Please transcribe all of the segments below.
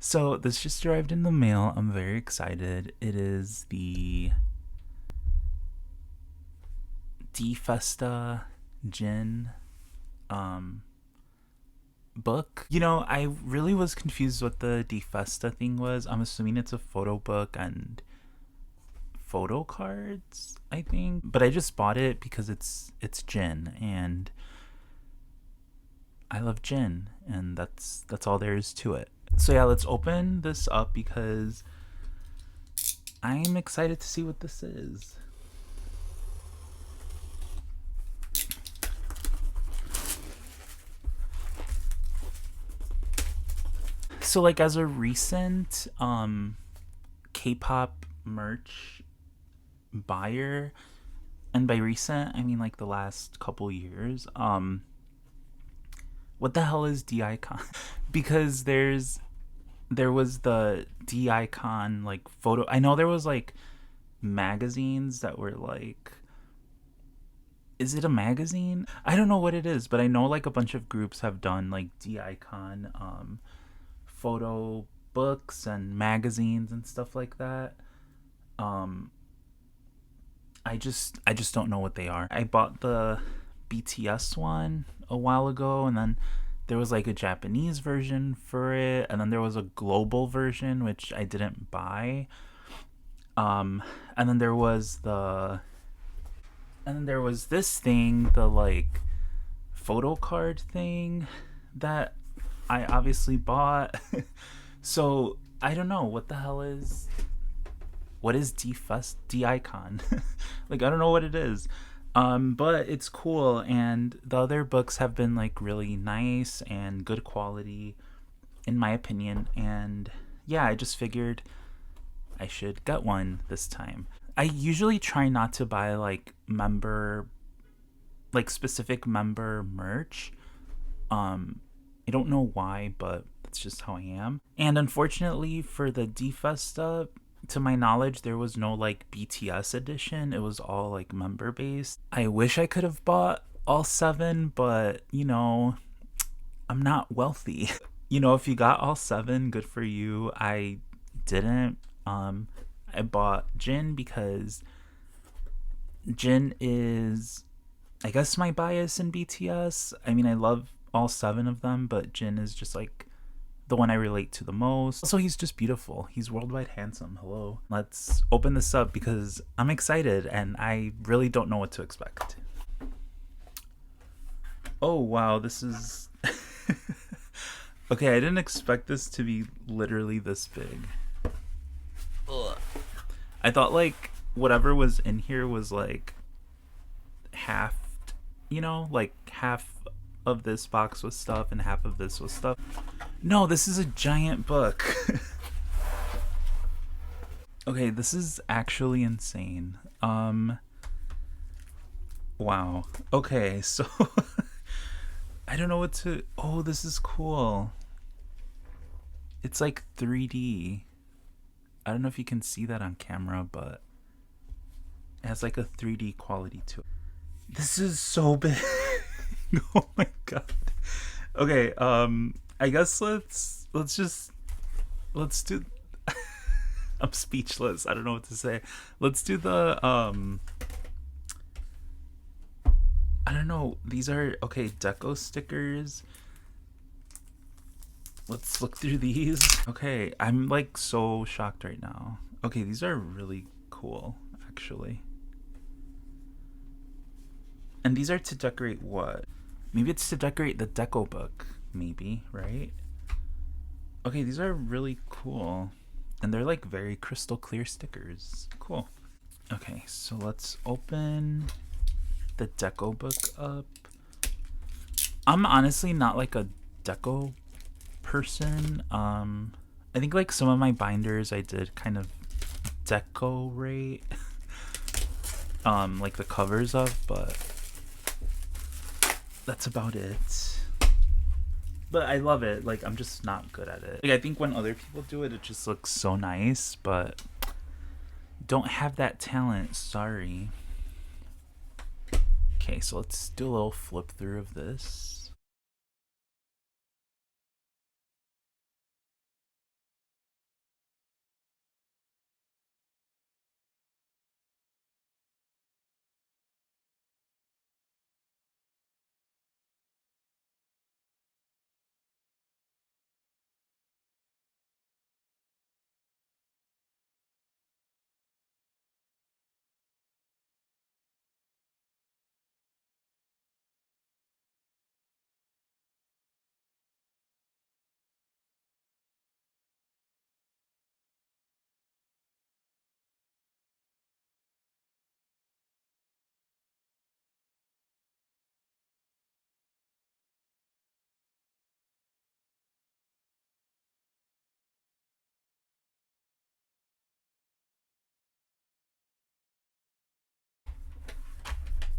So this just arrived in the mail. I'm very excited. It is the DFESTA gin um book. You know, I really was confused what the DFESTA thing was. I'm assuming it's a photo book and photo cards, I think. But I just bought it because it's gin and I love gin and that's all there is to it. So yeah, let's open this up because I'm excited to see what this is. So like as a recent K-pop merch buyer, and by recent I mean like the last couple years, what the hell is DICON? Because there was the DICON like photo. I know there was like magazines that were like, is it a magazine? I don't know what it is, but I know like a bunch of groups have done like DICON photo books and magazines and stuff like that. Um I just don't know what they are. I bought the BTS one a while ago, and then there was like a Japanese version for it, and then there was a global version which I didn't buy. Um and then there was this thing, the like photo card thing that I obviously bought. So I don't know what the hell is, what is DICON? Like I don't know what it is. But it's cool, and the other books have been like really nice and good quality in my opinion, and yeah, I just figured I should get one this time. I usually try not to buy like specific member merch. I don't know why, but that's just how I am. And unfortunately for the DFESTA, to my knowledge, there was no like BTS edition. It was all like member based. I wish I could have bought all seven, but you know, I'm not wealthy. You know, if you got all seven, good for you. I didn't. I bought Jin because Jin is, I guess, my bias in BTS. I mean, I love all seven of them, but Jin is just like the one I relate to the most. Also, he's just beautiful. He's worldwide handsome. Hello. Let's open this up because I'm excited and I really don't know what to expect. Oh, wow. This is. Okay, I didn't expect this to be literally this big. Ugh. I thought like whatever was in here was like half, you know, like half of this box was stuff and half of this was stuff. No, this is a giant book. Okay, this is actually insane. Wow. Okay, so I don't know what to. Oh, this is cool. It's like 3D. I don't know if you can see that on camera, but it has like a 3D quality to it. This is so big. Oh my god. Okay, I guess let's do. I'm speechless. I don't know what to say. Let's do the I don't know. These are okay, deco stickers. Let's look through these. Okay, I'm like so shocked right now. Okay, these are really cool actually. And these are to decorate what? Maybe it's to decorate the deco book, maybe, right? Okay, these are really cool. And they're like very crystal clear stickers. Cool. Okay, so let's open the deco book up. I'm honestly not like a deco person. I think like some of my binders I did kind of decorate like the covers of, but that's about it. But I love it. Like I'm just not good at it. Like I think when other people do it, it just looks so nice, but don't have that talent. Sorry. Okay, so let's do a little flip through of this.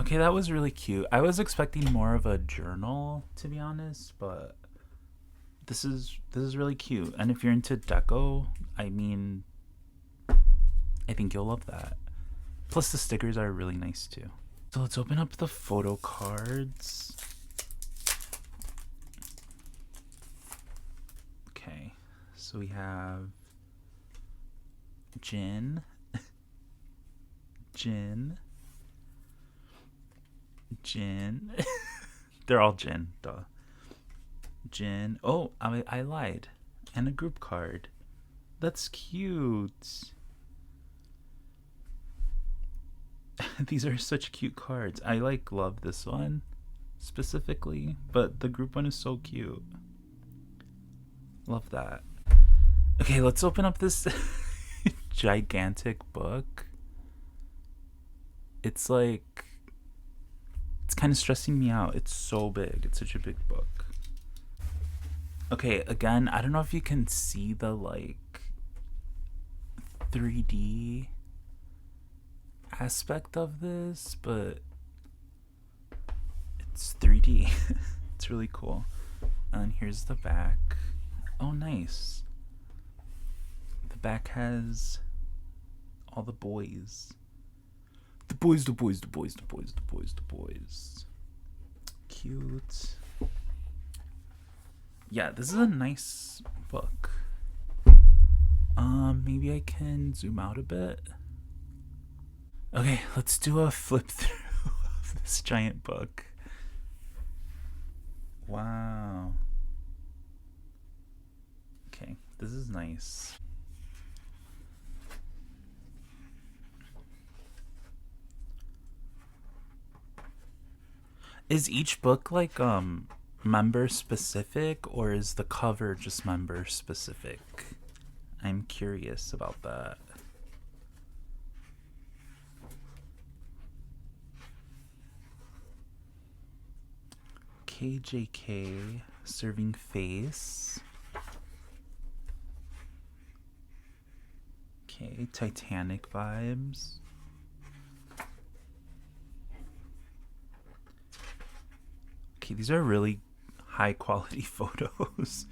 Okay, that was really cute. I was expecting more of a journal, to be honest, but this is really cute. And if you're into deco, I mean, I think you'll love that. Plus, the stickers are really nice too. So let's open up the photo cards. Okay, so we have Jin, Jin, Jin. They're all Jin, duh. Jin. Oh, I lied. And a group card. That's cute. These are such cute cards. I love this one specifically, but the group one is so cute. Love that. Okay, let's open up this gigantic book. It's like, it's kind of stressing me out. It's so big. It's such a big book. Okay, again, I don't know if you can see the like 3D aspect of this, but it's 3D. It's really cool. And here's the back. Oh, nice. The back has all the boys. The boys, the boys, the boys, the boys, the boys, the boys. Cute. Yeah, this is a nice book. Maybe I can zoom out a bit. Okay, let's do a flip through of this giant book. Wow. Okay, this is nice. Is each book like member specific, or is the cover just member specific? I'm curious about that. KJK serving face. Okay, Titanic vibes. Okay, these are really high quality photos.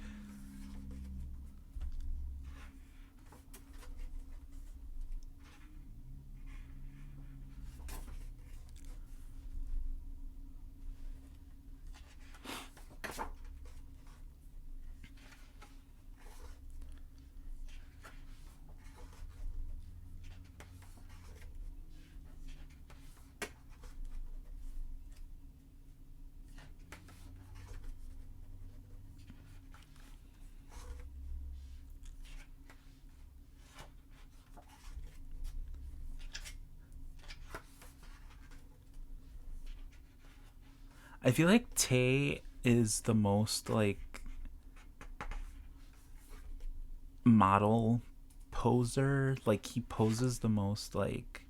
I feel like Tay is the most like model poser. Like he poses the most like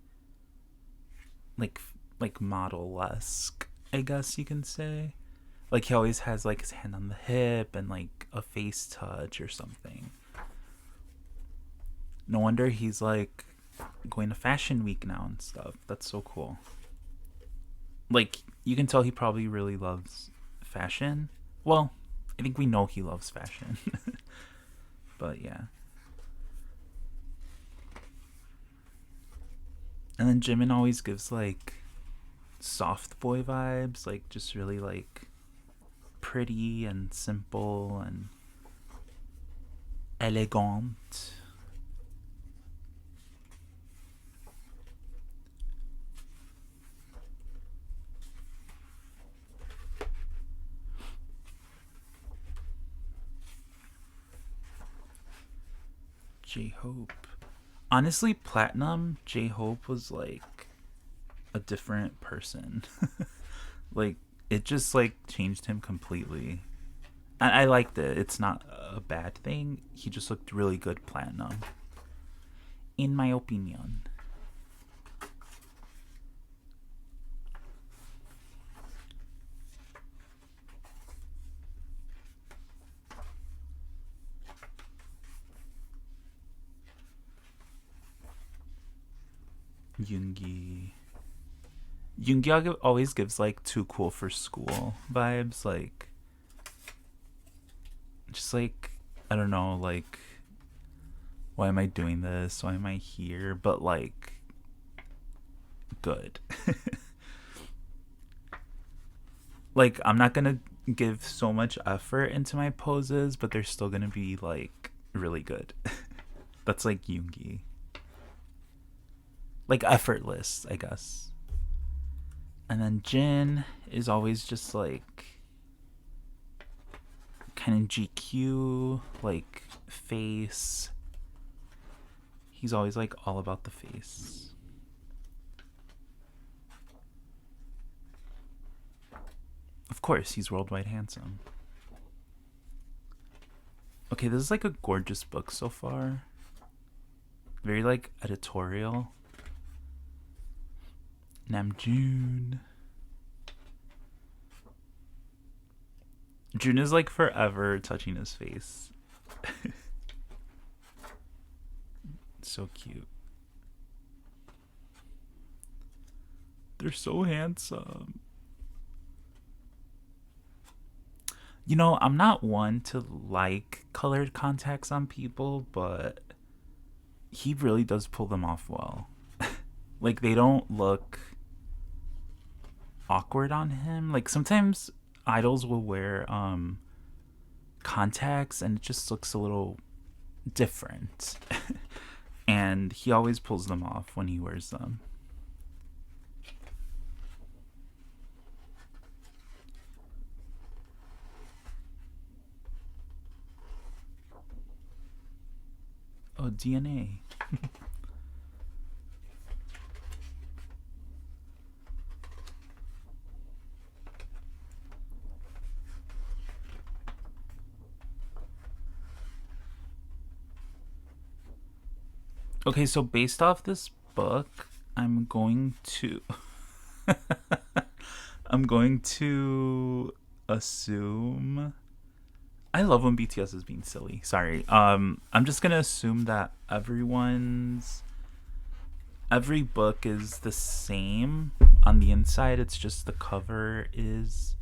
like model-esque, I guess you can say. Like he always has like his hand on the hip and like a face touch or something. No wonder he's like going to fashion week now and stuff. That's so cool. Like you can tell he probably really loves fashion. Well, I think we know he loves fashion. But yeah. And then Jimin always gives like soft boy vibes, like just really like pretty and simple and elegant. J-Hope. Honestly, Platinum, J-Hope was like a different person. Like it just like changed him completely. And I liked it. It's not a bad thing. He just looked really good Platinum, in my opinion. Yoongi. Yoongi always gives like too cool for school vibes, like just like I don't know, like why am I doing this? Why am I here? But like good. Like I'm not gonna give so much effort into my poses, but they're still gonna be like really good. That's like Yoongi. Like effortless, I guess. And then Jin is always just like kind of GQ, like face. He's always like all about the face. Of course, he's worldwide handsome. Okay, this is like a gorgeous book so far. Very like editorial. Namjoon. June is like forever touching his face. So cute. They're so handsome. You know, I'm not one to like colored contacts on people, but he really does pull them off well. Like, they don't look awkward on him. Like, sometimes idols will wear contacts and it just looks a little different. And he always pulls them off when he wears them. Oh, DNA. Okay, so based off this book, I'm going to I'm going to assume I love when BTS is being silly. Sorry. I'm just going to assume that every book is the same on the inside. It's just the cover is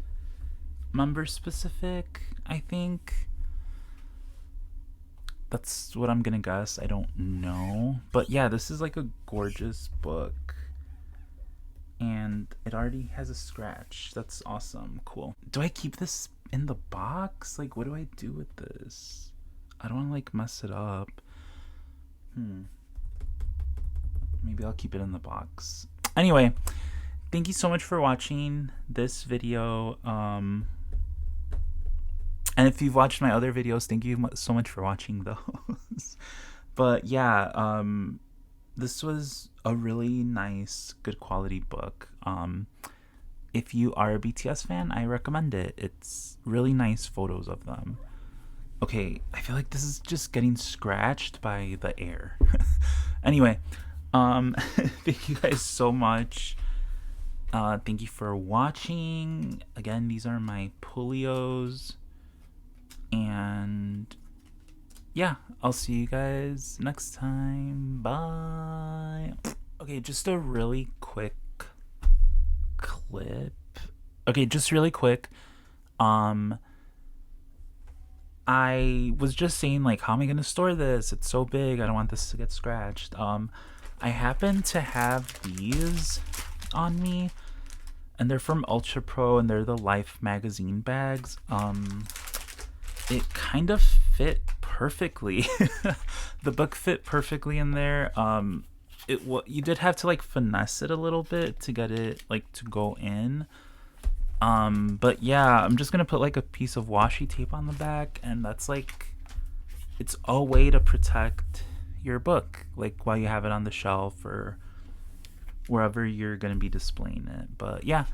member specific, I think. That's what I'm gonna guess. I don't know. But yeah, this is like a gorgeous book. And it already has a scratch. That's awesome. Cool. Do I keep this in the box? Like, what do I do with this? I don't want to like mess it up. Maybe I'll keep it in the box. Anyway, thank you so much for watching this video. And if you've watched my other videos, thank you so much for watching those. But yeah, this was a really nice, good quality book. If you are a BTS fan, I recommend it. It's really nice photos of them. Okay, I feel like this is just getting scratched by the air. Anyway, thank you guys so much. Thank you for watching. Again, these are my Pulios. And yeah, I'll see you guys next time. Bye. Okay, just a really quick clip. Okay, just really quick. I was just saying, like, how am I gonna store this? It's so big. I don't want this to get scratched. I happen to have these on me, and they're from Ultra Pro, and they're the Life magazine bags. It kind of fit perfectly. The book fit perfectly in there. You did have to like finesse it a little bit to get it like to go in. But yeah, I'm just gonna put like a piece of washi tape on the back, and that's like, it's a way to protect your book, like while you have it on the shelf or wherever you're gonna be displaying it. But yeah,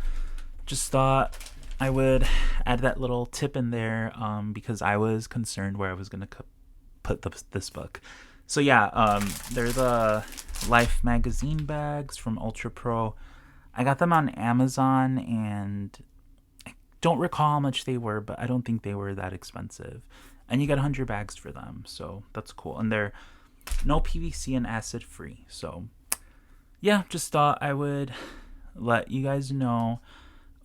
just thought I would add that little tip in there, because I was concerned where I was going to put this book. So yeah, they're the Life magazine bags from Ultra Pro. I got them on Amazon, and I don't recall how much they were, but I don't think they were that expensive. And you get 100 bags for them, so that's cool. And they're no PVC and acid free. So yeah, just thought I would let you guys know.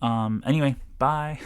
Anyway, bye.